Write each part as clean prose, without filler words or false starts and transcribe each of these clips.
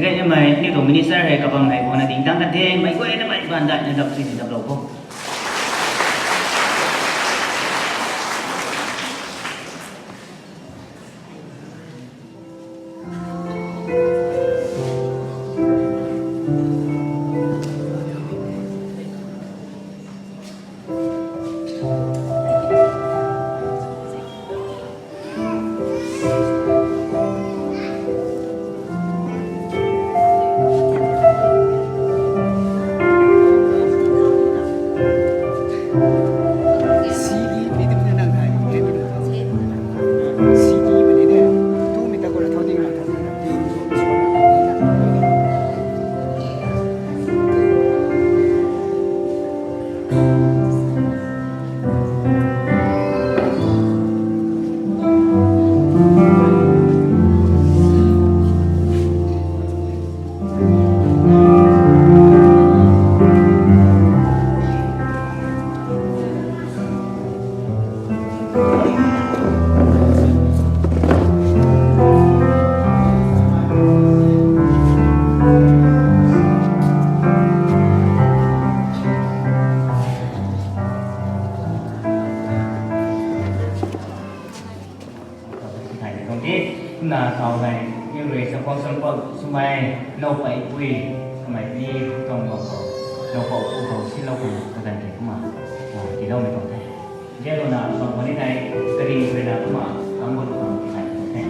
cái mày như tổ minister hay các bằng này còn là tính tăng cái thế mấy quay nó mày bàn đại nhân đập gì thì đập đầu không là sau này như người sẽ con sân quân xung quanh lâu bảy quy mày đi trong đầu cổ của cầu xin lâu cùng thời gian kia mà thì đâu mới còn thế giờ rồi là còn vấn đề này cái gì về là cũng mà ăn một phần thì phải thế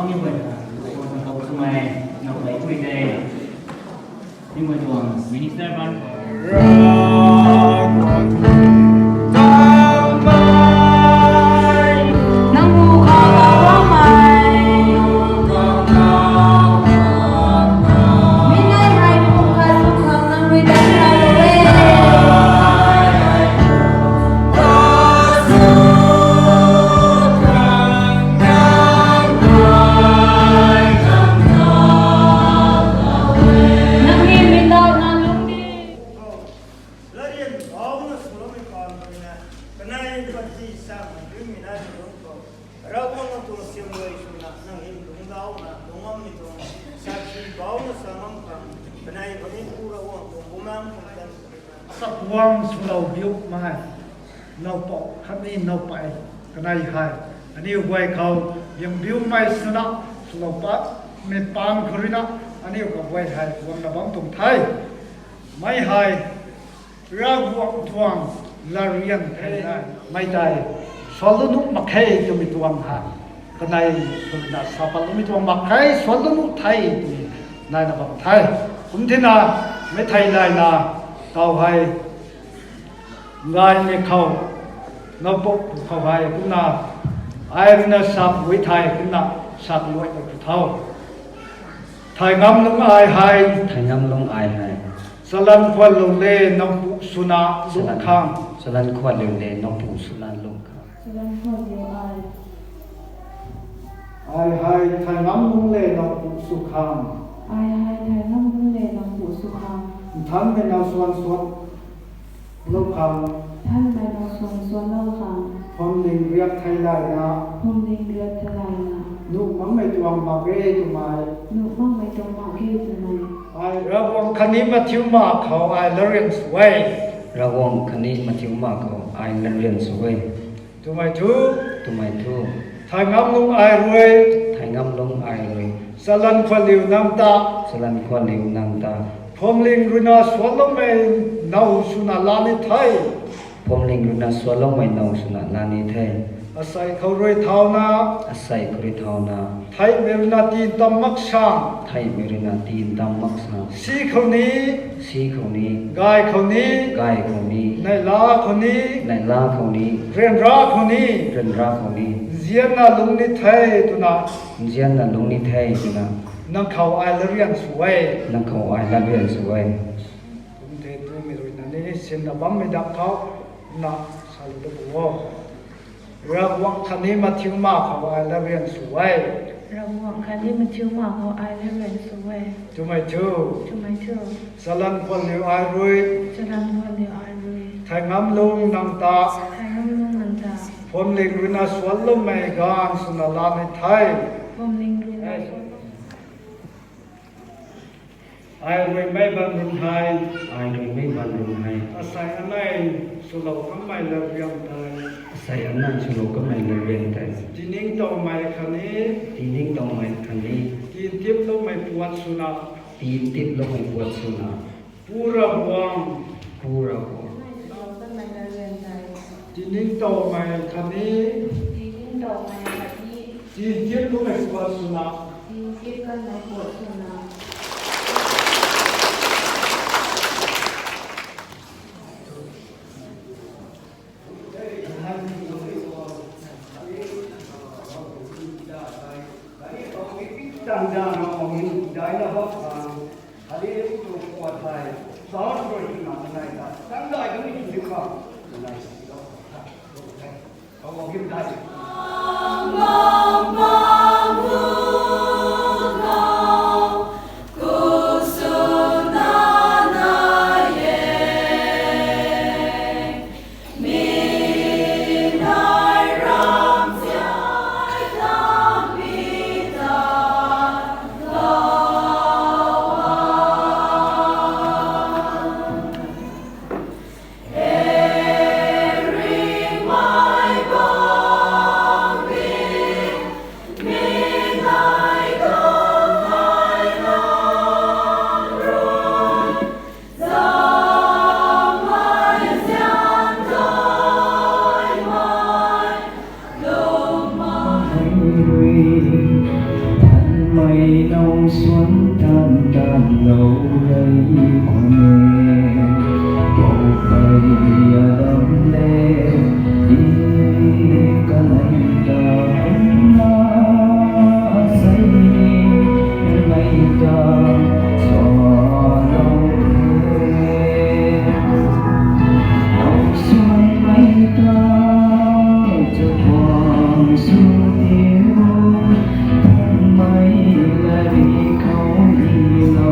như vậy là con số này nó lấy quy đề nhưng mà thường minister ban sắp quang xuống đầu biểu mai nấu bọ khắp đi nấu bậy cái này hay anh yêu quay khâu yung biểu mai xuống đó xuống đầu bát mẹ pan khơi đó anh yêu có quay hay quang là bóng tung thay mấy hay ra quang tuang là riêng thế này mấy tay xóa lúc nút mặc hay cho mình tuang hay cái này là sao phải lúc mình tuang mặc hay xóa lúc nút thay này là bằng thay cũng thế nào mấy thầy này là tàu hay ngài này khâu nó bốc khâu hay cũng là ai là sắp với thầy cũng là sắp lội được thâu ายงำลงอายหาย ไทยงำลงอายให้ สลันควันลงเล่น้องปุสุนาลุกข้าง สลันขวดเร็วเลยน้องปู่สุนันลงครับ Salam Khodiyo Ai. อายหายทายงำลงเล่น้องปุสุข้าง Ai hai thai nam bu le nam bu su kham. ท่านเป็นเอาส่วนสดลุกข้าง Than mai no son son lau kham. พร้อมลิงเรียกไทยได้นะ Hom ding ria thalai na. นุมันไม่จวงมาเก้ตุมา Nu mang mai tong ma ke tu nai. ไอ้ระวังคันนี้มาทิ้วมาเขาไอ้ละเรียนสวย ระวังคันนี้มาทิ้งมากเขาอายนันเรียนสวย ถูกไหมทุก ทำไมทุก ทายงำลงไอ้รวย ไทยงำลงอายเลย สลันควันลิวน้ำตา สลันขวดเร็วนางตา พร้อมลิงรุนาสวนลงไม่เนาสุนาลานิไทย ผมลิงรุนาสวลงไม่นองสุนันลานิเท อาศัยเขารวยเท่านา อาศัยคริทาวนา ไทยเมรนาตีนตำมักช่าง ไทยเมรินาตีนดำมักษา สีเขานี้ สีเขานี้ กายเขานี้ กายเขานี้ ในลาเขานี้ ในล่าเขานี้ เรียนราเขานี้ เรินราเขานี้ เจียนนาลุงนิไทยตุนา เจียนน่ะลงนิเทศนะ นังเขาไอ้ละเรียนสวย นังเขาอายละเรียนสวย ผมเทตัวมีรวยนั่นนี่เส้นดำไม่ดับเขานะสารุตบัวเรื่องวังคันนี้มาทิ้งมาเขาไอ้ละเรียนสวย Ra wang khan ni ma chiu ma ho ai le ren su we. จุไม่ชู Chu mai chu. สลันคนเหลียวไอ้รวย Salam Khodiyo Ai rui. ไทยงำลงน้ำตา Thai nam lung nan ta. ผมเล็งรุนาสวนลมไม่กานสุนาลาในไทย Hom ling ru na son. ไอ้รวยไม่บรรลุไทย อายเลยไม่บรรลุให้ อาศัยอะไรสุเหร่าทำไมละเรียงไทย ใส่อำนาจชุโลก็ไม่เรียนแต่ จีนิ่งต่อไม่คันนี้ ทีนิ่งต้องไม่คันนี้ จีนทิพย์ลมไม่ปวดสุนา ตีติดลงไม่ปวดสุนา ปูระวัง ผู้เรา Lo san mai la ren tai. จีนิ่งต่อไม่คันนี้ Ti ning dok mai ka ti. จีนทิพย์ลมไม่ปวดสุนา Ti kip kan mai po su na. ต่างจากน้องมีได้นะครับอันนี้ตัวปวดไทยสอนโดยที่มาในนั้นตั้งได้ก็ไม่ถึงครับในเขาบอกยิ้มได้ ท่านไม่นองสวนท่านดำเราไรพ่อแม่บอกไปอย่าดำแลดีกันในตานาใส่ในตาสอนเราเอาส่วนไม่ตาจะวางสู่เดียวทำไมละดีเขาดีเรา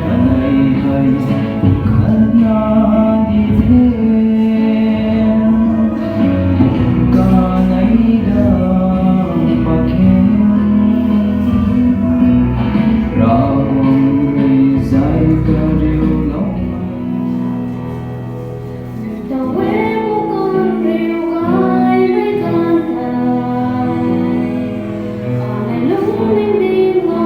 อะไรให้ขนาดดีเทกาไหนดังปะเข็มเราไม่ใจก็เดียวลง Ta we mu kon riu gai mai kan thai. Ai lung ning ding ngô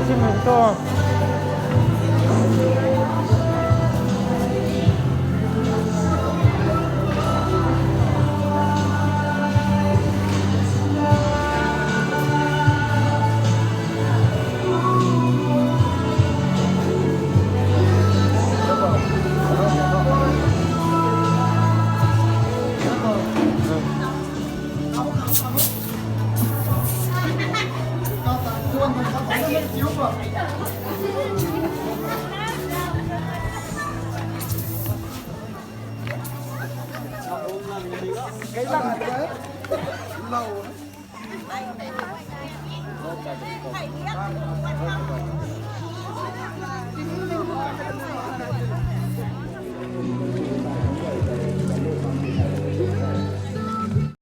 맛있는 Thầy biết